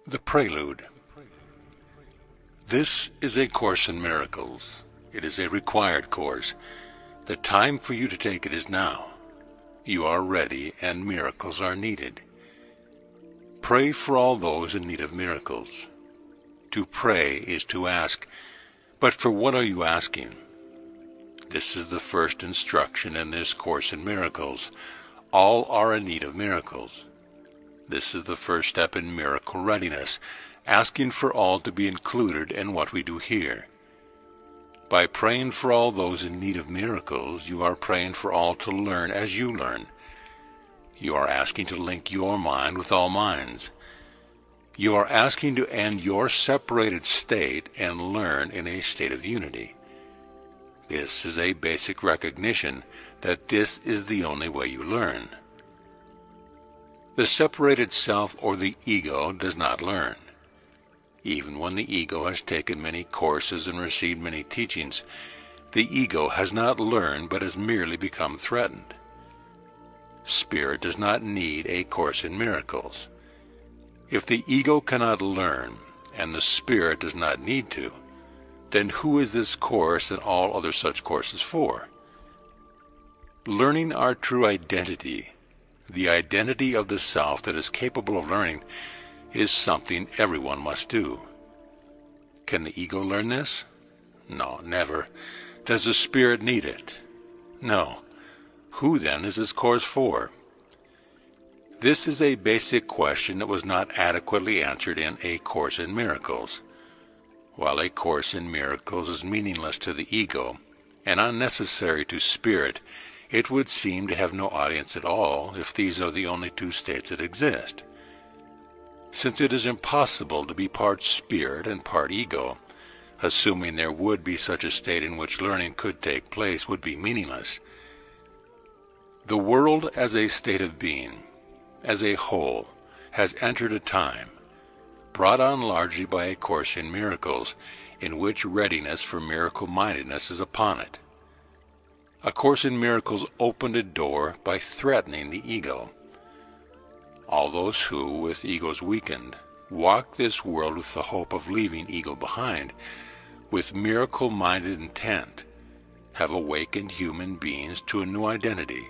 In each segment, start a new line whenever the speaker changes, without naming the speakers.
The Prelude. This is a course in miracles. It is a required course. The time for you to take it is now. You are ready, and miracles are needed. Pray for all those in need of miracles. To pray is to ask, but for what are you asking? This is the first instruction in this course in miracles. All are in need of miracles. This is the first step in miracle readiness, asking for all to be included in what we do here. By praying for all those in need of miracles, you are praying for all to learn as you learn. You are asking to link your mind with all minds. You are asking to end your separated state and learn in a state of unity. This is a basic recognition that this is the only way you learn. The separated self or the ego does not learn. Even when the ego has taken many courses and received many teachings, the ego has not learned but has merely become threatened. Spirit does not need a course in miracles. If the ego cannot learn, and the spirit does not need to, then who is this course and all other such courses for? Learning our true identity, the identity of the self that is capable of learning, is something everyone must do. Can the ego learn this? No, never. Does the spirit need it? No. Who then is this course for? This is a basic question that was not adequately answered in A Course in Miracles. While A Course in Miracles is meaningless to the ego and unnecessary to spirit, it would seem to have no audience at all if these are the only two states that exist. Since it is impossible to be part spirit and part ego, assuming there would be such a state in which learning could take place would be meaningless. The world as a state of being, as a whole, has entered a time, brought on largely by A Course in Miracles, in which readiness for miracle-mindedness is upon it. A Course in Miracles opened a door by threatening the ego. All those who, with egos weakened, walk this world with the hope of leaving ego behind, with miracle-minded intent, have awakened human beings to a new identity.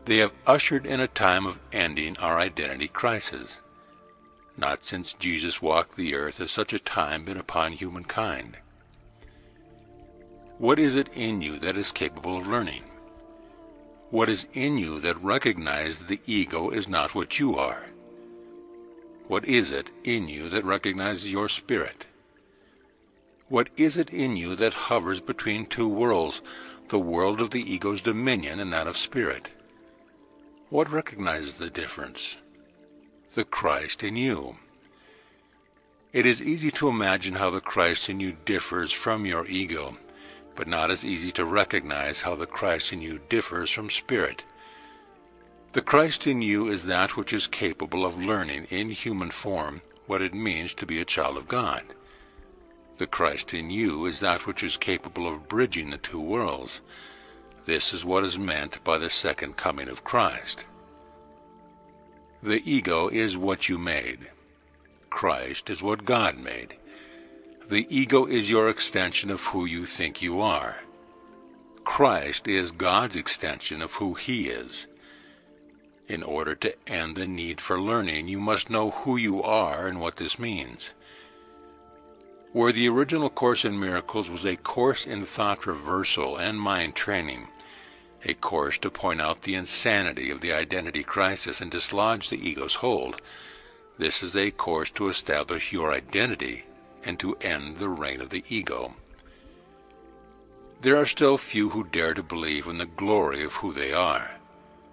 They have ushered in a time of ending our identity crisis. Not since Jesus walked the earth has such a time been upon humankind. What is it in you that is capable of learning? What is in you that recognizes the ego is not what you are? What is it in you that recognizes your spirit? What is it in you that hovers between two worlds, the world of the ego's dominion and that of spirit? What recognizes the difference? The Christ in you. It is easy to imagine how the Christ in you differs from your ego, but not as easy to recognize how the Christ in you differs from spirit. The Christ in you is that which is capable of learning in human form what it means to be a child of God. The Christ in you is that which is capable of bridging the two worlds. This is what is meant by the second coming of Christ. The ego is what you made. Christ is what God made. The ego is your extension of who you think you are. Christ is God's extension of who He is. In order to end the need for learning, you must know who you are and what this means. Where the original Course in Miracles was a course in thought reversal and mind training, a course to point out the insanity of the identity crisis and dislodge the ego's hold, this is a course to establish your identity and to end the reign of the ego. There are still few who dare to believe in the glory of who they are,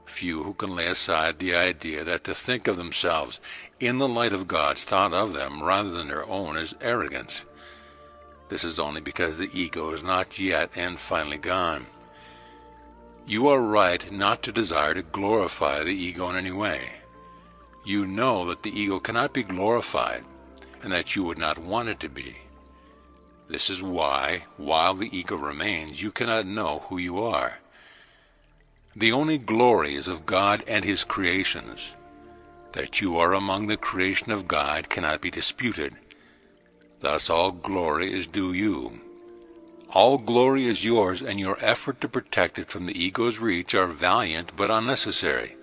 few who can lay aside the idea that to think of themselves in the light of God's thought of them rather than their own is arrogance. This is only because the ego is not yet and finally gone. You are right not to desire to glorify the ego in any way. You know that the ego cannot be glorified, and that you would not want it to be. This is why, while the ego remains, you cannot know who you are. The only glory is of God and His creations. That you are among the creation of God cannot be disputed. Thus all glory is due you. All glory is yours, and your effort to protect it from the ego's reach are valiant but unnecessary.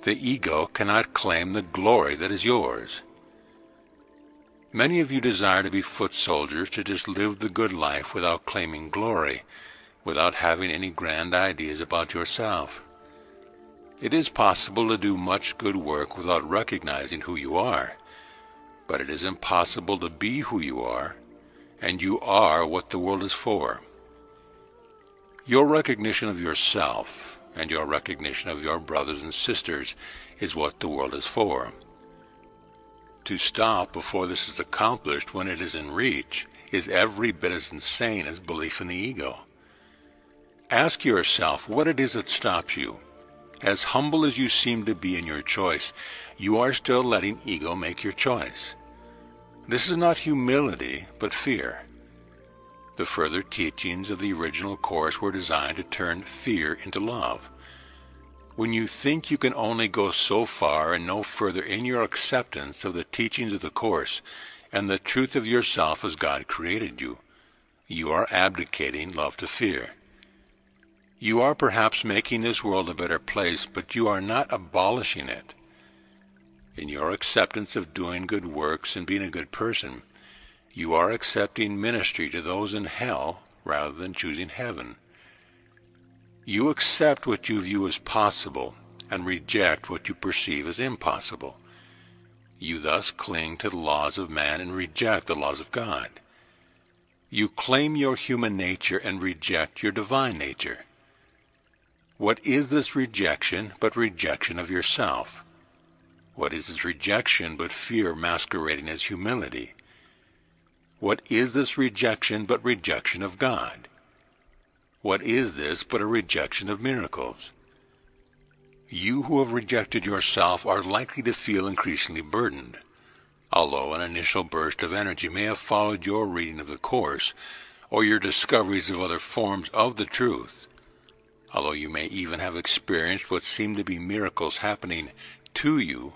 The ego cannot claim the glory that is yours. Many of you desire to be foot soldiers, to just live the good life without claiming glory, without having any grand ideas about yourself. It is possible to do much good work without recognizing who you are, but it is impossible to be who you are, and you are what the world is for. Your recognition of yourself and your recognition of your brothers and sisters is what the world is for. To stop before this is accomplished, when it is in reach, is every bit as insane as belief in the ego. Ask yourself what it is that stops you. As humble as you seem to be in your choice, you are still letting ego make your choice. This is not humility, but fear. The further teachings of the original course were designed to turn fear into love. When you think you can only go so far and no further in your acceptance of the teachings of the course and the truth of yourself as God created you, you are abdicating love to fear. You are perhaps making this world a better place, but you are not abolishing it. In your acceptance of doing good works and being a good person, you are accepting ministry to those in hell rather than choosing heaven. You accept what you view as possible and reject what you perceive as impossible. You thus cling to the laws of man and reject the laws of God. You claim your human nature and reject your divine nature. What is this rejection but rejection of yourself? What is this rejection but fear masquerading as humility? What is this rejection but rejection of God? What is this but a rejection of miracles? You who have rejected yourself are likely to feel increasingly burdened. Although an initial burst of energy may have followed your reading of the Course, or your discoveries of other forms of the truth, although you may even have experienced what seem to be miracles happening to you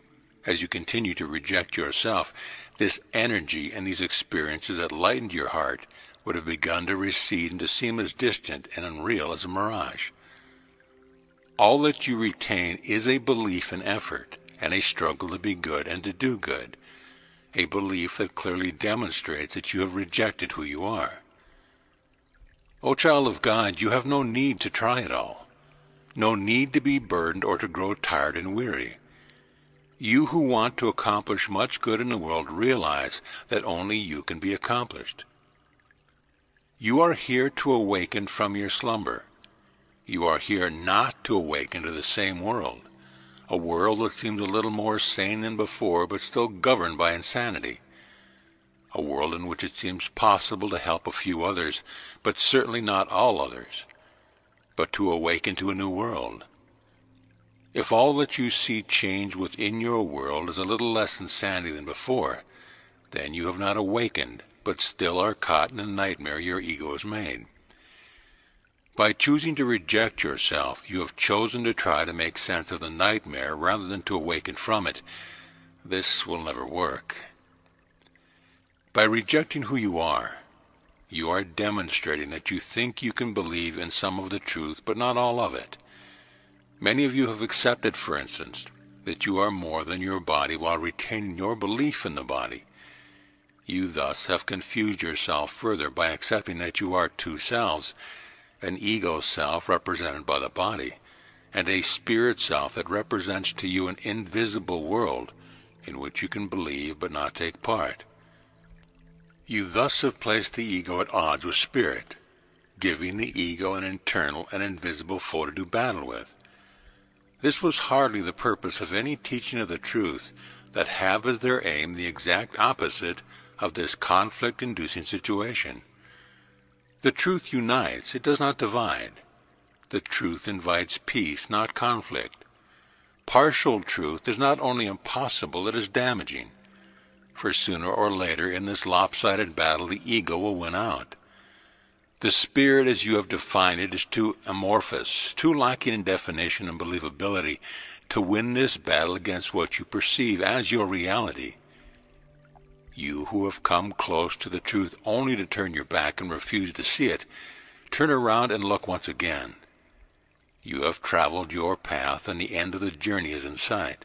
as you continue to reject yourself, this energy and these experiences that lightened your heart would have begun to recede and to seem as distant and unreal as a mirage. All that you retain is a belief in effort and a struggle to be good and to do good, a belief that clearly demonstrates that you have rejected who you are. O child of God, you have no need to try it all, no need to be burdened or to grow tired and weary. You who want to accomplish much good in the world realize that only you can be accomplished. You are here to awaken from your slumber. You are here not to awaken to the same world, a world that seems a little more sane than before but still governed by insanity, a world in which it seems possible to help a few others, but certainly not all others, but to awaken to a new world. If all that you see change within your world is a little less insanity than before, then you have not awakened, but still are caught in a nightmare your ego has made. By choosing to reject yourself, you have chosen to try to make sense of the nightmare rather than to awaken from it. This will never work. By rejecting who you are demonstrating that you think you can believe in some of the truth, but not all of it. Many of you have accepted, for instance, that you are more than your body while retaining your belief in the body. You thus have confused yourself further by accepting that you are two selves, an ego self represented by the body, and a spirit self that represents to you an invisible world in which you can believe but not take part. You thus have placed the ego at odds with spirit, giving the ego an internal and invisible foe to do battle with. This was hardly the purpose of any teaching of the truth that have as their aim the exact opposite of this conflict-inducing situation. The truth unites, it does not divide. The truth invites peace, not conflict. Partial truth is not only impossible, it is damaging. For sooner or later in this lopsided battle the ego will win out. The spirit as you have defined it is too amorphous, too lacking in definition and believability to win this battle against what you perceive as your reality. You who have come close to the truth only to turn your back and refuse to see it, turn around and look once again. You have traveled your path, and the end of the journey is in sight.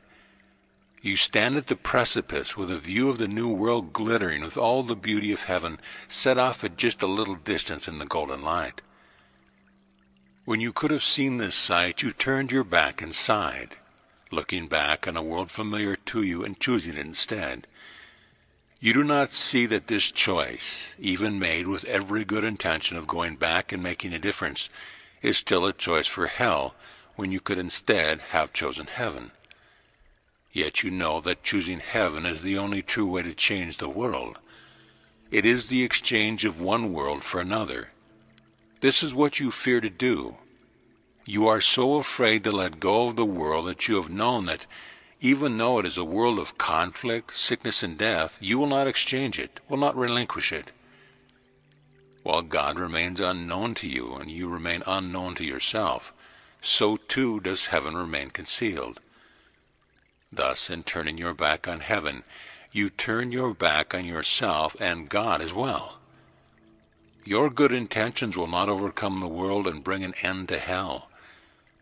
You stand at the precipice with a view of the new world glittering with all the beauty of heaven set off at just a little distance in the golden light. When you could have seen this sight, you turned your back and sighed, looking back on a world familiar to you and choosing it instead. You do not see that this choice, even made with every good intention of going back and making a difference, is still a choice for hell when you could instead have chosen heaven. Yet you know that choosing heaven is the only true way to change the world. It is the exchange of one world for another. This is what you fear to do. You are so afraid to let go of the world that you have known that, even though it is a world of conflict, sickness, and death, you will not exchange it, will not relinquish it. While God remains unknown to you, and you remain unknown to yourself, so too does heaven remain concealed. Thus, in turning your back on heaven, you turn your back on yourself and God as well. Your good intentions will not overcome the world and bring an end to hell.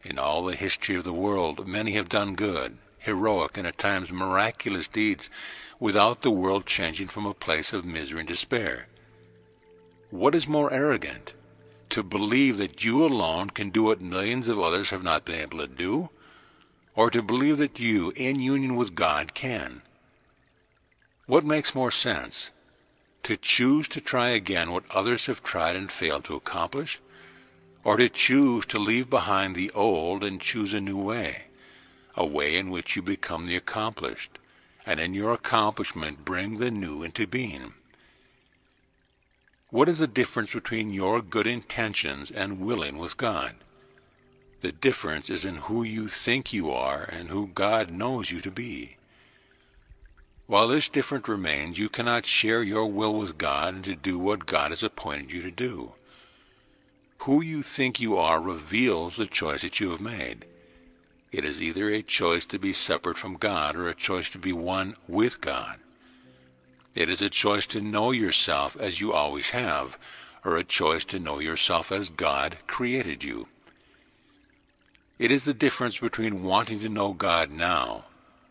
In all the history of the world, many have done good, heroic, and at times miraculous deeds, without the world changing from a place of misery and despair. What is more arrogant? To believe that you alone can do what millions of others have not been able to do, or to believe that you, in union with God, can? What makes more sense? To choose to try again what others have tried and failed to accomplish, or to choose to leave behind the old and choose a new way, a way in which you become the accomplished, and in your accomplishment bring the new into being? What is the difference between your good intentions and willing with God? The difference is in who you think you are and who God knows you to be. While this difference remains, you cannot share your will with God and to do what God has appointed you to do. Who you think you are reveals the choice that you have made. It is either a choice to be separate from God or a choice to be one with God. It is a choice to know yourself as you always have, or a choice to know yourself as God created you. It is the difference between wanting to know God now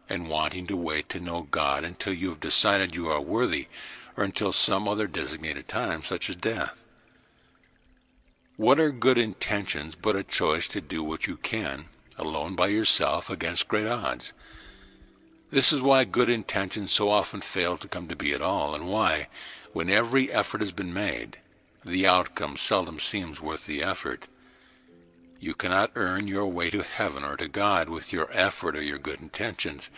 and wanting to wait to know God until you have decided you are worthy, or until some other designated time, such as death. What are good intentions but a choice to do what you can, alone by yourself against great odds? This is why good intentions so often fail to come to be at all, and why, when every effort has been made, the outcome seldom seems worth the effort. You cannot earn your way to heaven or to God with your effort or your good intentions.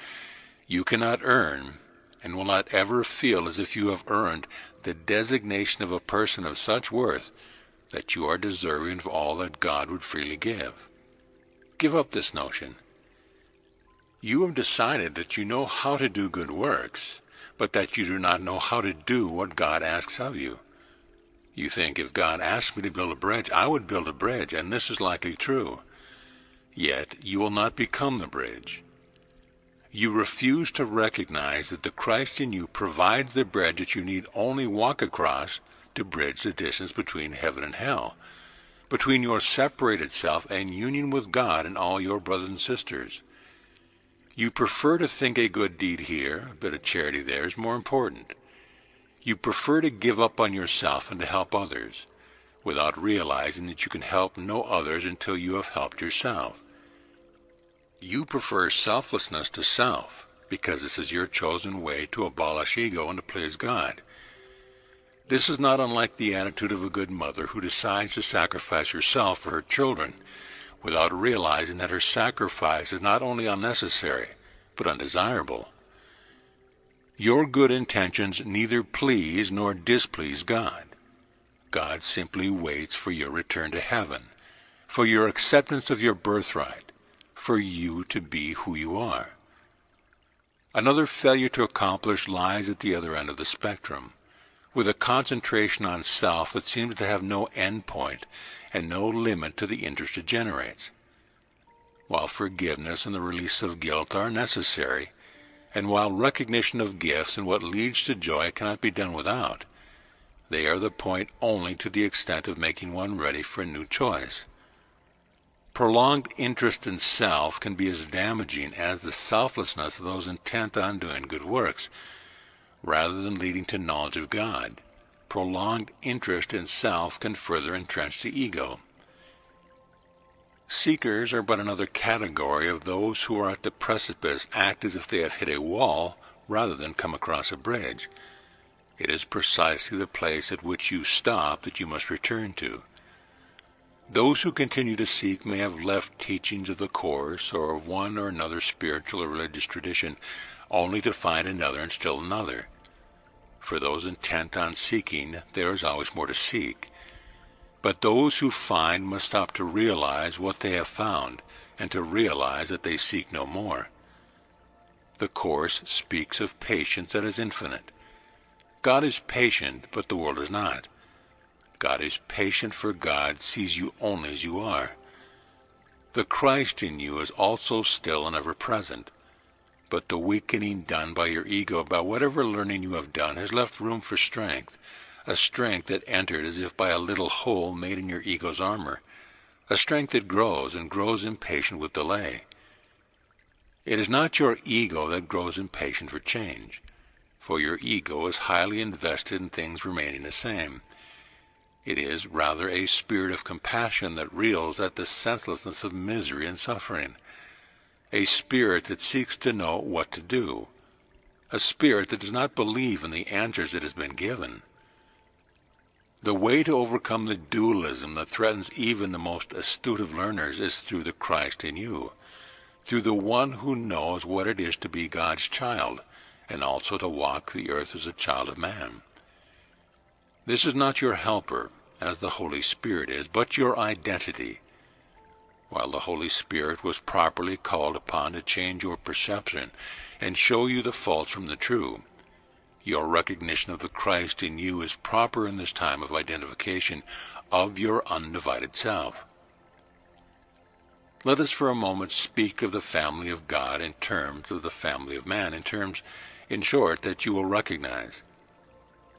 You cannot earn, and will not ever feel as if you have earned, the designation of a person of such worth that you are deserving of all that God would freely give. Give up this notion. You have decided that you know how to do good works, but that you do not know how to do what God asks of you. You think, if God asked me to build a bridge, I would build a bridge, and this is likely true. Yet you will not become the bridge. You refuse to recognize that the Christ in you provides the bridge that you need only walk across to bridge the distance between heaven and hell, between your separated self and union with God and all your brothers and sisters. You prefer to think a good deed here, a bit of charity there, is more important. You prefer to give up on yourself and to help others, without realizing that you can help no others until you have helped yourself. You prefer selflessness to self, because this is your chosen way to abolish ego and to please God. This is not unlike the attitude of a good mother who decides to sacrifice herself for her children, without realizing that her sacrifice is not only unnecessary, but undesirable. Your good intentions neither please nor displease God. God simply waits for your return to heaven, for your acceptance of your birthright, for you to be who you are. Another failure to accomplish lies at the other end of the spectrum, with a concentration on self that seems to have no end point and no limit to the interest it generates. while forgiveness and the release of guilt are necessary, and while recognition of gifts and what leads to joy cannot be done without, they are the point only to the extent of making one ready for a new choice. Prolonged interest in self can be as damaging as the selflessness of those intent on doing good works, rather than leading to knowledge of God. Prolonged interest in self can further entrench the ego. Seekers are but another category of those who are at the precipice, act as if they have hit a wall rather than come across a bridge. It is precisely the place at which you stop that you must return to. Those who continue to seek may have left teachings of the Course or of one or another spiritual or religious tradition, only to find another and still another. For those intent on seeking, there is always more to seek. But those who find must stop to realize what they have found, and to realize that they seek no more. The Course speaks of patience that is infinite. God is patient, but the world is not. God is patient, for God sees you only as you are. The Christ in you is also still and ever present, but the weakening done by your ego about whatever learning you have done has left room for strength, a strength that entered as if by a little hole made in your ego's armor, a strength that grows and grows impatient with delay. It is not your ego that grows impatient for change, for your ego is highly invested in things remaining the same. It is rather a spirit of compassion that reels at the senselessness of misery and suffering, a spirit that seeks to know what to do, a spirit that does not believe in the answers it has been given. The way to overcome the dualism that threatens even the most astute of learners is through the Christ in you, through the one who knows what it is to be God's child, and also to walk the earth as a child of man. This is not your helper, as the Holy Spirit is, but your identity. While the Holy Spirit was properly called upon to change your perception and show you the false from the true, your recognition of the Christ in you is proper in this time of identification of your undivided self. Let us for a moment speak of the family of God in terms of the family of man, in terms, in short, that you will recognize.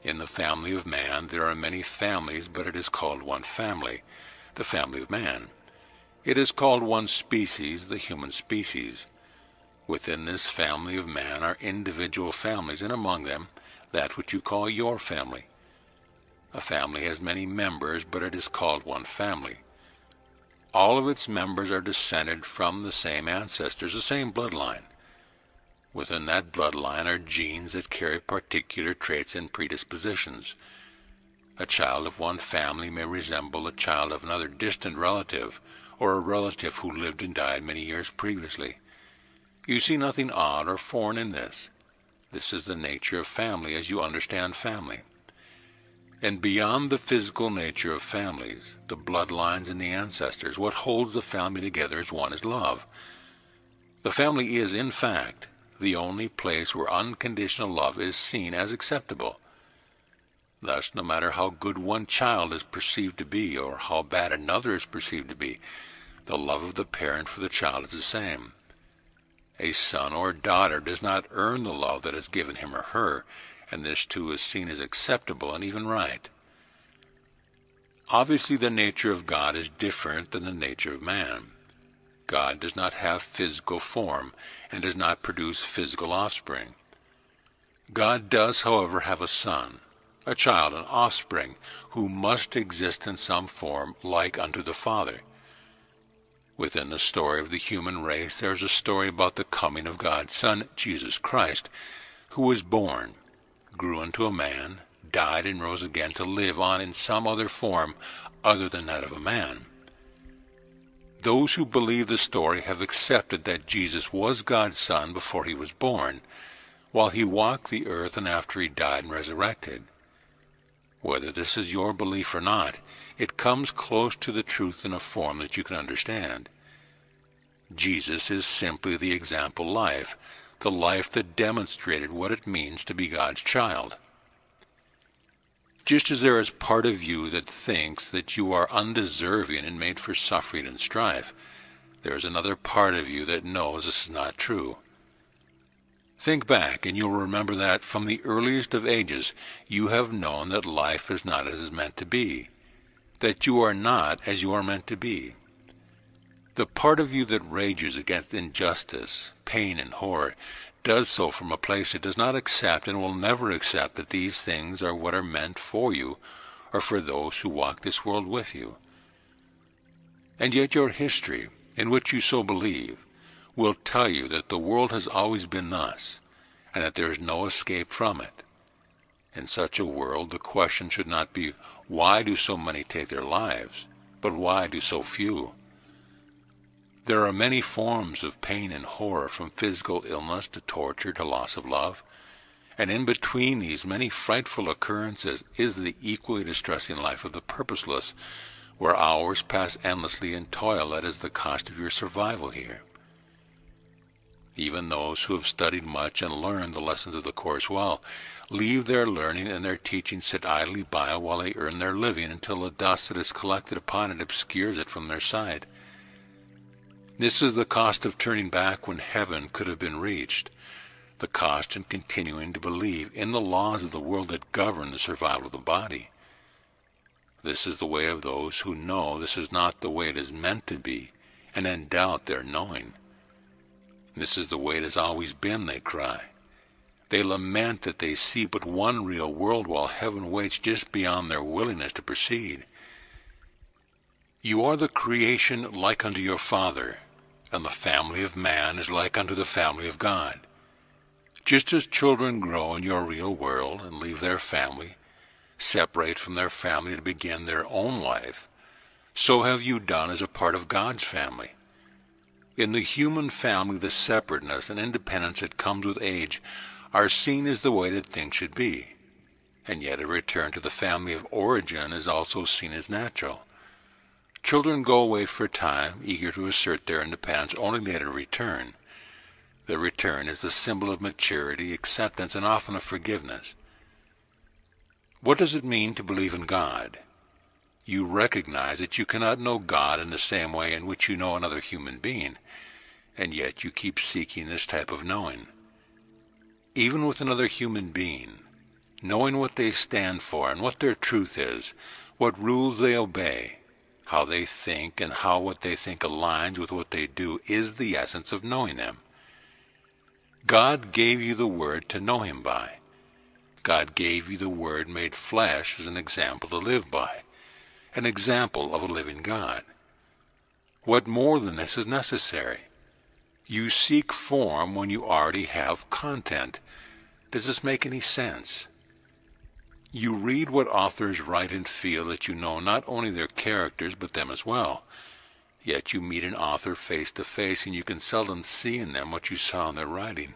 In the family of man there are many families, but it is called one family, the family of man. It is called one species, the human species. Within this family of man are individual families, and among them that which you call your family. A family has many members, but it is called one family. All of its members are descended from the same ancestors, the same bloodline. Within that bloodline are genes that carry particular traits and predispositions. A child of one family may resemble a child of another distant relative, or a relative who lived and died many years previously. You see nothing odd or foreign in this. This is the nature of family as you understand family. And beyond the physical nature of families, the bloodlines and the ancestors, what holds the family together as one is love. The family is, in fact, the only place where unconditional love is seen as acceptable. Thus, no matter how good one child is perceived to be, or how bad another is perceived to be, the love of the parent for the child is the same. A son or daughter does not earn the love that is given him or her, and this too is seen as acceptable and even right. Obviously, the nature of God is different than the nature of man. God does not have physical form and does not produce physical offspring. God does, however, have a son, a child, an offspring, who must exist in some form like unto the Father. Within the story of the human race there is a story about the coming of God's Son, Jesus Christ, who was born, grew into a man, died and rose again to live on in some other form other than that of a man. Those who believe the story have accepted that Jesus was God's Son before he was born, while he walked the earth and after he died and resurrected. Whether this is your belief or not, it comes close to the truth in a form that you can understand. Jesus is simply the example life, the life that demonstrated what it means to be God's child. Just as there is part of you that thinks that you are undeserving and made for suffering and strife, there is another part of you that knows this is not true. Think back, and you'll remember that from the earliest of ages you have known that life is not as it is meant to be, that you are not as you are meant to be. The part of you that rages against injustice, pain, and horror does so from a place it does not accept and will never accept that these things are what are meant for you or for those who walk this world with you. And yet your history, in which you so believe, will tell you that the world has always been thus, and that there is no escape from it. In such a world, the question should not be, why do so many take their lives, but why do so few? There are many forms of pain and horror, from physical illness to torture to loss of love, and in between these many frightful occurrences is the equally distressing life of the purposeless, where hours pass endlessly in toil that is the cost of your survival here. Even those who have studied much and learned the lessons of the Course well leave their learning and their teaching sit idly by while they earn their living until the dust that is collected upon it obscures it from their sight. This is the cost of turning back when heaven could have been reached, the cost in continuing to believe in the laws of the world that govern the survival of the body. This is the way of those who know this is not the way it is meant to be, and then doubt their knowing. This is the way it has always been, they cry. They lament that they see but one real world while heaven waits just beyond their willingness to proceed. You are the creation like unto your Father, and the family of man is like unto the family of God. Just as children grow in your real world and leave their family, separate from their family to begin their own life, so have you done as a part of God's family. In the human family, the separateness and independence that comes with age are seen as the way that things should be, and yet a return to the family of origin is also seen as natural. Children go away for a time, eager to assert their independence, only later return. The return is the symbol of maturity, acceptance, and often of forgiveness. What does it mean to believe in God? You recognize that you cannot know God in the same way in which you know another human being, and yet you keep seeking this type of knowing. Even with another human being, knowing what they stand for and what their truth is, what rules they obey, how they think, and how what they think aligns with what they do is the essence of knowing them. God gave you the Word to know Him by. God gave you the Word made flesh as an example to live by, an example of a living God. What more than this is necessary? You seek form when you already have content. Does this make any sense? You read what authors write and feel that you know not only their characters but them as well. Yet you meet an author face to face and you can seldom see in them what you saw in their writing.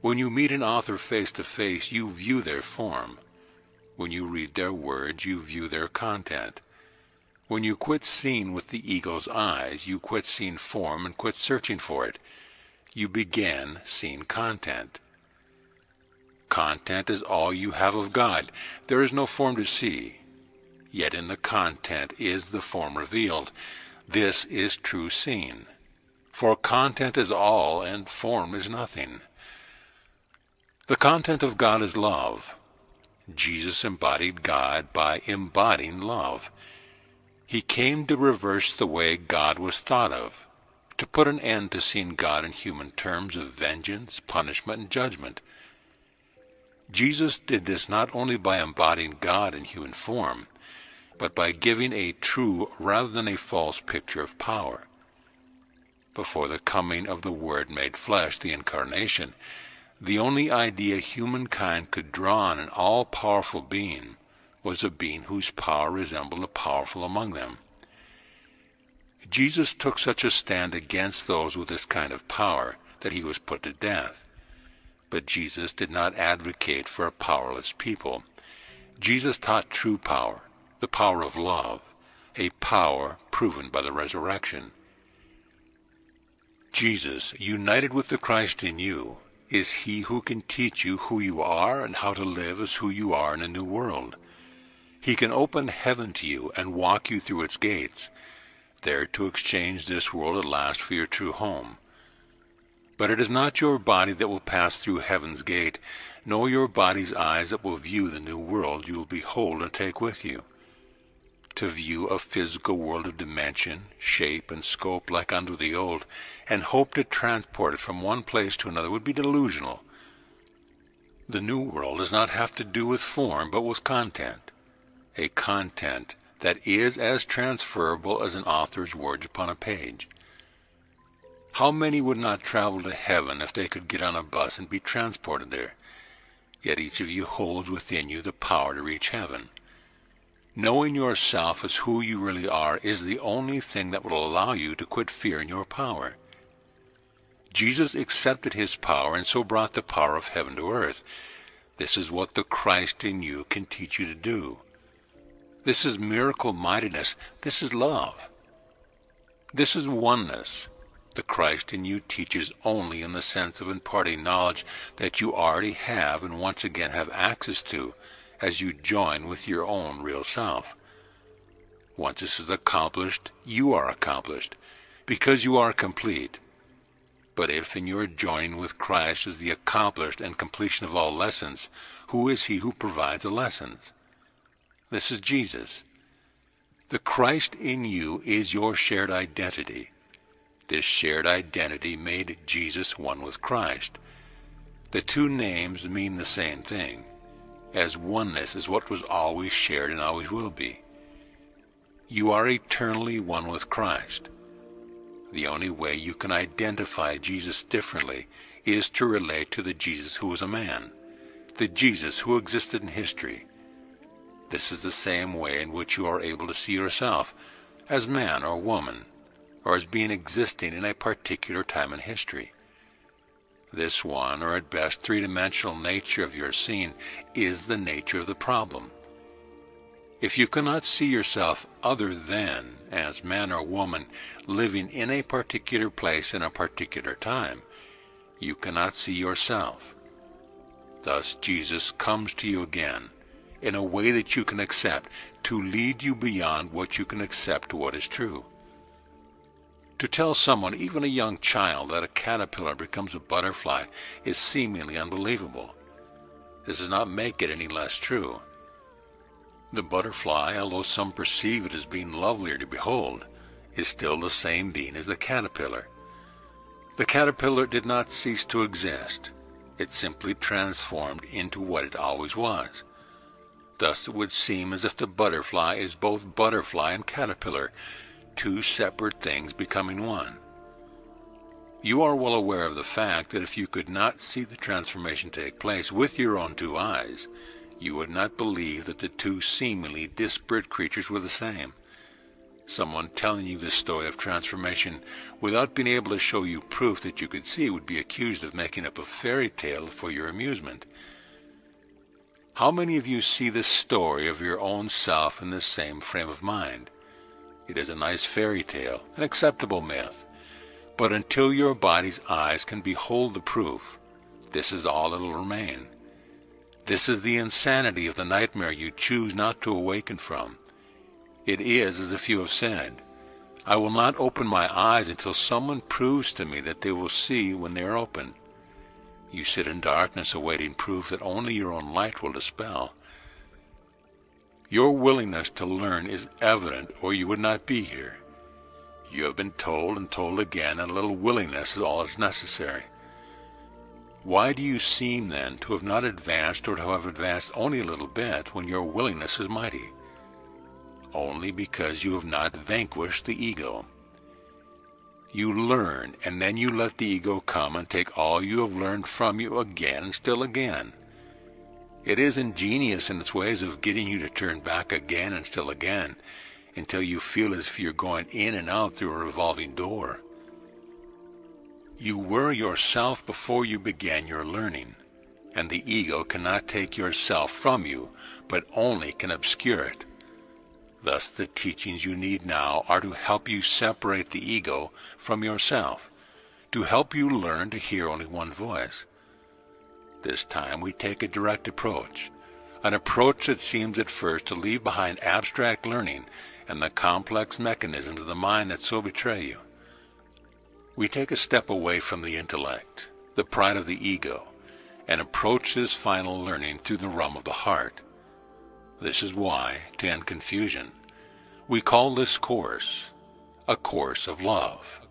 When you meet an author face to face, you view their form. When you read their words, you view their content. When you quit seeing with the ego's eyes, you quit seeing form and quit searching for it. You begin seeing content. Content is all you have of God. There is no form to see. Yet in the content is the form revealed. This is true seeing. For content is all, and form is nothing. The content of God is love. Jesus embodied God by embodying love. He came to reverse the way God was thought of, to put an end to seeing God in human terms of vengeance, punishment, and judgment. Jesus did this not only by embodying God in human form, but by giving a true rather than a false picture of power. Before the coming of the Word made flesh, the Incarnation, the only idea humankind could draw on an all-powerful being was a being whose power resembled the powerful among them. Jesus took such a stand against those with this kind of power that he was put to death. But Jesus did not advocate for a powerless people. Jesus taught true power, the power of love, a power proven by the resurrection. Jesus, united with the Christ in you, is he who can teach you who you are and how to live as who you are in a new world. He can open heaven to you and walk you through its gates. there to exchange this world at last for your true home. But it is not your body that will pass through heaven's gate, nor your body's eyes that will view the new world you will behold and take with you. To view a physical world of dimension, shape, and scope like unto the old, and hope to transport it from one place to another would be delusional. The new world does not have to do with form, but with content, a content that is as transferable as an author's words upon a page. How many would not travel to heaven if they could get on a bus and be transported there? Yet each of you holds within you the power to reach heaven. Knowing yourself as who you really are is the only thing that will allow you to quit fearing your power. Jesus accepted his power and so brought the power of heaven to earth. This is what the Christ in you can teach you to do. This is miracle mightiness. This is love. This is oneness. The Christ in you teaches only in the sense of imparting knowledge that you already have and once again have access to, as you join with your own real self. Once this is accomplished, you are accomplished, because you are complete. But if in your joining with Christ is the accomplished and completion of all lessons, who is he who provides the lessons? This is Jesus. The Christ in you is your shared identity. This shared identity made Jesus one with Christ. The two names mean the same thing, as oneness is what was always shared and always will be. You are eternally one with Christ. The only way you can identify Jesus differently is to relate to the Jesus who was a man, the Jesus who existed in history. This is the same way in which you are able to see yourself, as man or woman, or as being existing in a particular time in history. This one, or at best three-dimensional nature of your seeing, is the nature of the problem. If you cannot see yourself other than as man or woman living in a particular place in a particular time, you cannot see yourself. Thus Jesus comes to you again, in a way that you can accept, to lead you beyond what you can accept to what is true. To tell someone, even a young child, that a caterpillar becomes a butterfly is seemingly unbelievable. This does not make it any less true. The butterfly, although some perceive it as being lovelier to behold, is still the same being as the caterpillar. The caterpillar did not cease to exist. It simply transformed into what it always was. Thus it would seem as if the butterfly is both butterfly and caterpillar, two separate things becoming one. You are well aware of the fact that if you could not see the transformation take place with your own two eyes, you would not believe that the two seemingly disparate creatures were the same. Someone telling you this story of transformation without being able to show you proof that you could see would be accused of making up a fairy tale for your amusement. How many of you see this story of your own self in this same frame of mind? It is a nice fairy tale, an acceptable myth. But until your body's eyes can behold the proof, this is all that will remain. This is the insanity of the nightmare you choose not to awaken from. It is as if you have said, I will not open my eyes until someone proves to me that they will see when they are open. You sit in darkness awaiting proof that only your own light will dispel. Your willingness to learn is evident, or you would not be here. You have been told and told again, and a little willingness is all that is necessary. Why do you seem, then, to have not advanced, or to have advanced only a little bit, when your willingness is mighty? Only because you have not vanquished the ego. You learn, and then you let the ego come and take all you have learned from you again and still again. It is ingenious in its ways of getting you to turn back again and still again, until you feel as if you're going in and out through a revolving door. You were yourself before you began your learning, and the ego cannot take yourself from you, but only can obscure it. Thus the teachings you need now are to help you separate the ego from yourself, to help you learn to hear only one voice. This time we take a direct approach, an approach that seems at first to leave behind abstract learning and the complex mechanisms of the mind that so betray you. We take a step away from the intellect, the pride of the ego, and approach this final learning through the realm of the heart. This is why, to end confusion, we call this course a course of love.